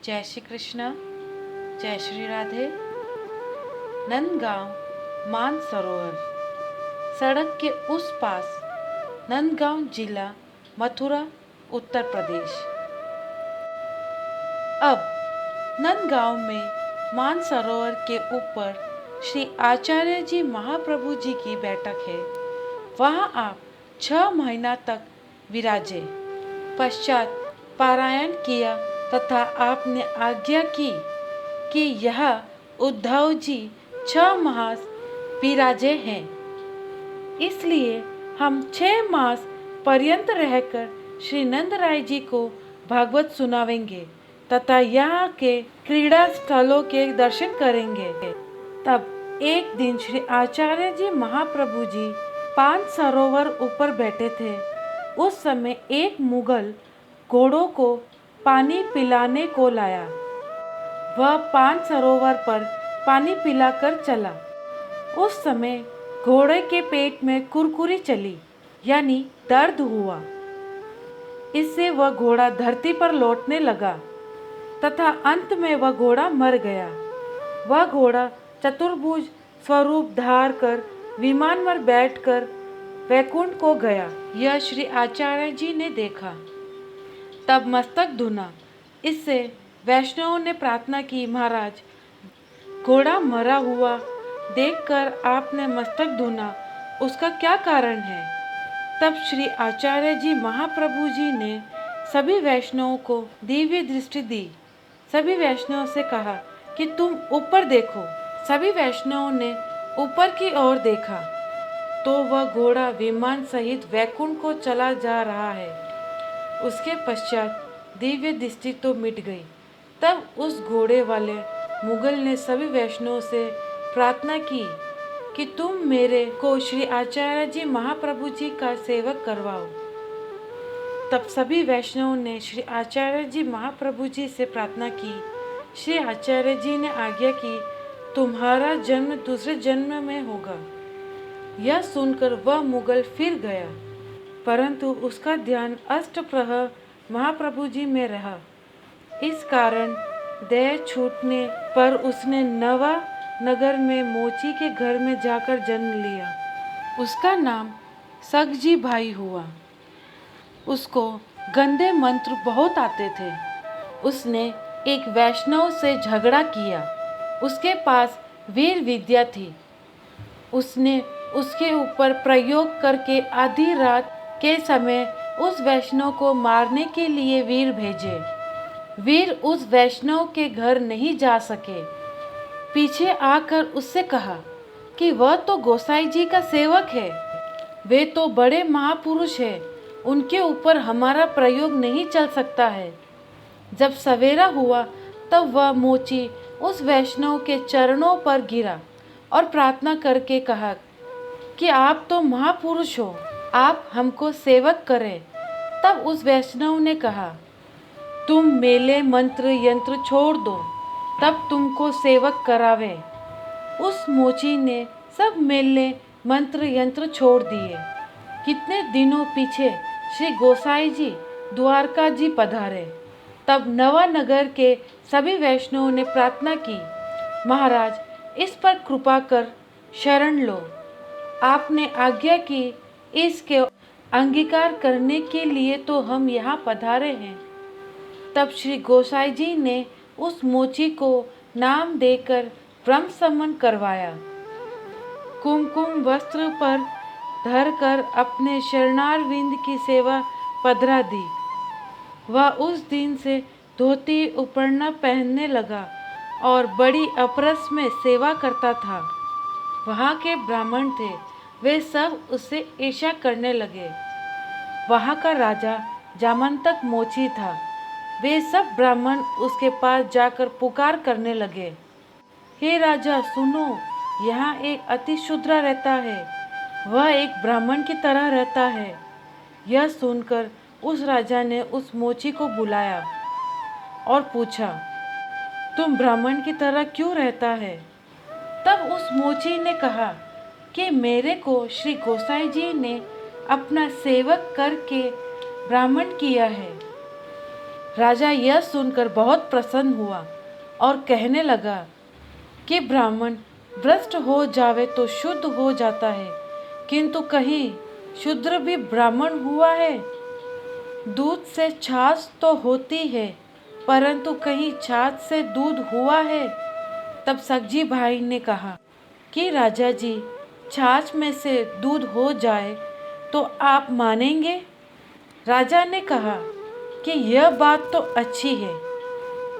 जय श्री कृष्ण, जय श्री राधे। नंदगांव मानसरोवर, सड़क के उस पास, नंदगांव जिला, मथुरा, उत्तर प्रदेश। अब नंदगांव में मानसरोवर के ऊपर श्री आचार्य जी महाप्रभु जी की बैठक है। वहाँ आप 6 महीना तक विराजे। पश्चात पारायण किया तथा आपने आज्ञा की कि यह उद्धव जी 6 मास विराजे हैं, इसलिए हम 6 मास पर्यंत रहकर श्री नंदराय जी को भागवत सुनावेंगे तथा यहाँ के क्रीड़ा स्थलों के दर्शन करेंगे। तब एक दिन श्री आचार्य जी महाप्रभु जी पान सरोवर ऊपर बैठे थे। उस समय एक मुगल घोड़ों को पानी पिलाने को लाया। वह पान सरोवर पर पानी पिलाकर चला। उस समय घोड़े के पेट में कुरकुरी चली, यानी दर्द हुआ। इससे वह घोड़ा धरती पर लौटने लगा तथा अंत में वह घोड़ा मर गया। वह घोड़ा चतुर्भुज स्वरूप धार कर विमान में बैठकर वैकुंठ को गया। यह श्री आचार्य जी ने देखा, तब मस्तक धुना। इससे वैष्णवों ने प्रार्थना की, महाराज, घोड़ा मरा हुआ देखकर आपने मस्तक धुना, उसका क्या कारण है? तब श्री आचार्य जी महाप्रभु जी ने सभी वैष्णवों को दिव्य दृष्टि दी। सभी वैष्णवों से कहा कि तुम ऊपर देखो। सभी वैष्णवों ने ऊपर की ओर देखा तो वह घोड़ा विमान सहित वैकुंठ को चला जा रहा है। उसके पश्चात दिव्य दृष्टि तो मिट गई। तब उस घोड़े वाले मुगल ने सभी वैष्णवों से प्रार्थना की कि तुम मेरे को श्री आचार्य जी महाप्रभु जी का सेवक करवाओ। तब सभी वैष्णवों ने श्री आचार्य जी महाप्रभु जी से प्रार्थना की। श्री आचार्य जी ने आज्ञा की, तुम्हारा जन्म दूसरे जन्म में होगा। यह सुनकर वह मुगल फिर गया, परंतु उसका ध्यान अष्टप्रहर महाप्रभु जी में रहा। इस कारण देह छूटने पर उसने नवा नगर में मोची के घर में जाकर जन्म लिया। उसका नाम सखजी भाई हुआ। उसको गंदे मंत्र बहुत आते थे। उसने एक वैष्णव से झगड़ा किया। उसके पास वीर विद्या थी। उसने उसके ऊपर प्रयोग करके आधी रात के समय उस वैष्णव को मारने के लिए वीर भेजे। वीर उस वैष्णव के घर नहीं जा सके। पीछे आकर उससे कहा कि वह तो गोसाई जी का सेवक है, वे तो बड़े महापुरुष हैं, उनके ऊपर हमारा प्रयोग नहीं चल सकता है। जब सवेरा हुआ तब वह मोची उस वैष्णव के चरणों पर गिरा और प्रार्थना करके कहा कि आप तो महापुरुष हो, आप हमको सेवक करें। तब उस वैष्णव ने कहा, तुम मेले मंत्र यंत्र छोड़ दो, तब तुमको सेवक करावे। उस मोची ने सब मेले मंत्र यंत्र छोड़ दिए। कितने दिनों पीछे श्री गोसाई जी द्वारका जी पधारे। तब नवानगर के सभी वैष्णवों ने प्रार्थना की, महाराज, इस पर कृपा कर शरण लो। आपने आज्ञा की, इसके अंगीकार करने के लिए तो हम यहाँ पधारे हैं। तब श्री गोसाई जी ने उस मोची को नाम देकर ब्रह्म समन करवाया। कुमकुम वस्त्र पर धरकर अपने शरणारविंद की सेवा पधरा दी। वह उस दिन से धोती उपरना पहनने लगा और बड़ी अपरस में सेवा करता था। वहाँ के ब्राह्मण थे, वे सब उससे ईर्ष्या करने लगे। वहाँ का राजा जामंतक मोची था। वे सब ब्राह्मण उसके पास जाकर पुकार करने लगे, हे राजा, सुनो, यहाँ एक अति शूद्र रहता है, वह एक ब्राह्मण की तरह रहता है। यह सुनकर उस राजा ने उस मोची को बुलाया और पूछा, तुम ब्राह्मण की तरह क्यों रहता है? तब उस मोची ने कहा कि मेरे को श्री गोसाई जी ने अपना सेवक करके ब्राह्मण किया है। राजा यह सुनकर बहुत प्रसन्न हुआ और कहने लगा कि ब्राह्मण भ्रष्ट हो जावे तो शुद्ध हो जाता है, किंतु कहीं शूद्र भी ब्राह्मण हुआ है। दूध से छाछ तो होती है, परंतु कहीं छाछ से दूध हुआ है। तब सखजी भाई ने कहा कि राजा जी, छाछ में से दूध हो जाए तो आप मानेंगे? राजा ने कहा कि यह बात तो अच्छी है।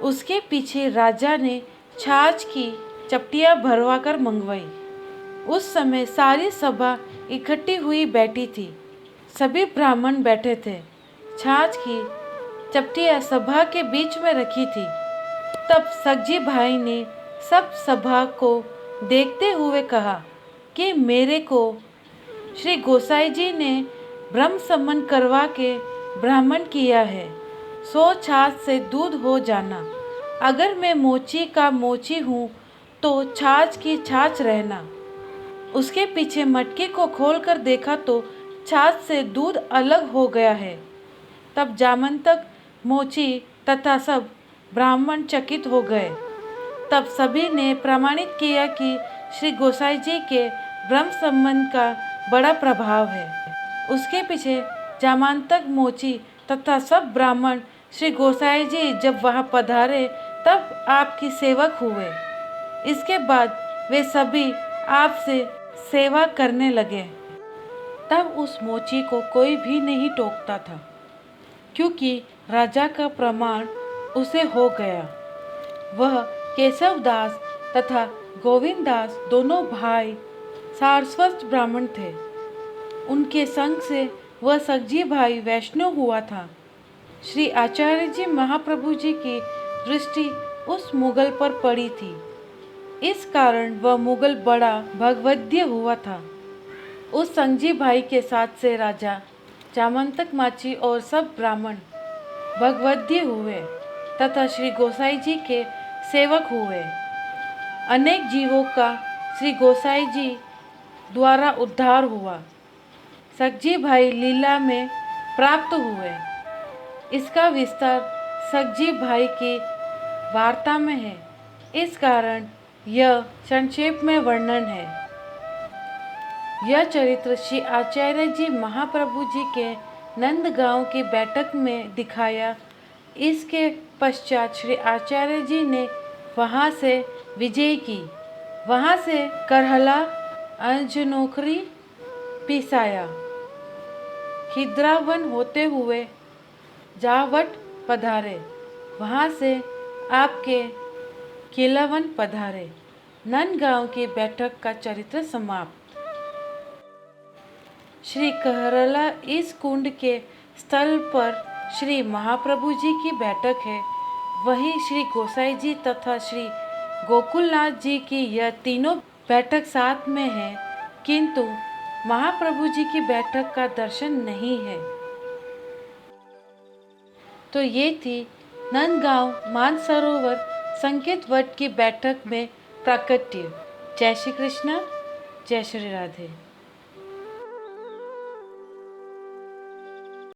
उसके पीछे राजा ने छाछ की चपटियाँ भरवा कर मंगवाई। उस समय सारी सभा इकट्ठी हुई बैठी थी। सभी ब्राह्मण बैठे थे। छाछ की चपटियाँ सभा के बीच में रखी थी। तब सखजी भाई ने सब सभा को देखते हुए कहा कि मेरे को श्री गोसाई जी ने ब्रह्म सम्मन करवा के ब्राह्मण किया है। 100 छाछ से दूध हो जाना। अगर मैं मोची का मोची हूँ तो छाछ की छाछ रहना। उसके पीछे मटके को खोलकर देखा तो छाछ से दूध अलग हो गया है। तब जामंतक, मोची तथा सब ब्राह्मण चकित हो गए। तब सभी ने प्रमाणित किया कि श्री गोसाई जी के ब्रह्म संबंध का बड़ा प्रभाव है। उसके पीछे जामांतक, मोची तथा सब ब्राह्मण श्री गोसाई जी जब वहाँ पधारे तब आपकी सेवक हुए। इसके बाद वे सभी आपसे सेवा करने लगे। तब उस मोची को कोई भी नहीं टोकता था, क्योंकि राजा का प्रमाण उसे हो गया। वह केशव दास तथा गोविंद दास दोनों भाई सारस्वत ब्राह्मण थे। उनके संग से वह सखजी भाई वैष्णव हुआ था। श्री आचार्य जी महाप्रभु जी की दृष्टि उस मुगल पर पड़ी थी। इस कारण वह मुगल बड़ा भगवद्य हुआ था। उस संगजी भाई के साथ से राजा, जामंतक, माची और सब ब्राह्मण भगवद्य हुए तथा श्री गोसाई जी के सेवक हुए। अनेक जीवों का श्री गोसाई जी द्वारा उद्धार हुआ। सखजी भाई लीला में प्राप्त हुए। इसका विस्तार सखजी भाई की वार्ता में है। इस कारण यह संक्षेप में वर्णन है। यह चरित्र श्री आचार्य जी महाप्रभु जी के नंदगांव की बैठक में दिखाया। इसके पश्चात श्री आचार्य जी ने वहाँ से विजय की। वहाँ से करहला, अंजनोखरी, पिसाया, खिद्रावन होते हुए जावट पधारे। वहाँ से आपके किलावन पधारे। नंदगांव की बैठक का चरित्र समाप्त। श्री कहरला इस कुंड के स्थल पर श्री महाप्रभु जी की बैठक है। वहीं श्री गोसाई जी तथा श्री गोकुलनाथ जी की यह तीनों बैठक साथ में है, किंतु महाप्रभु जी की बैठक का दर्शन नहीं है। तो ये थी नंदगांव मानसरोवर संकेत वट की बैठक में प्राकट्य। जय श्री कृष्ण, जय श्री राधे।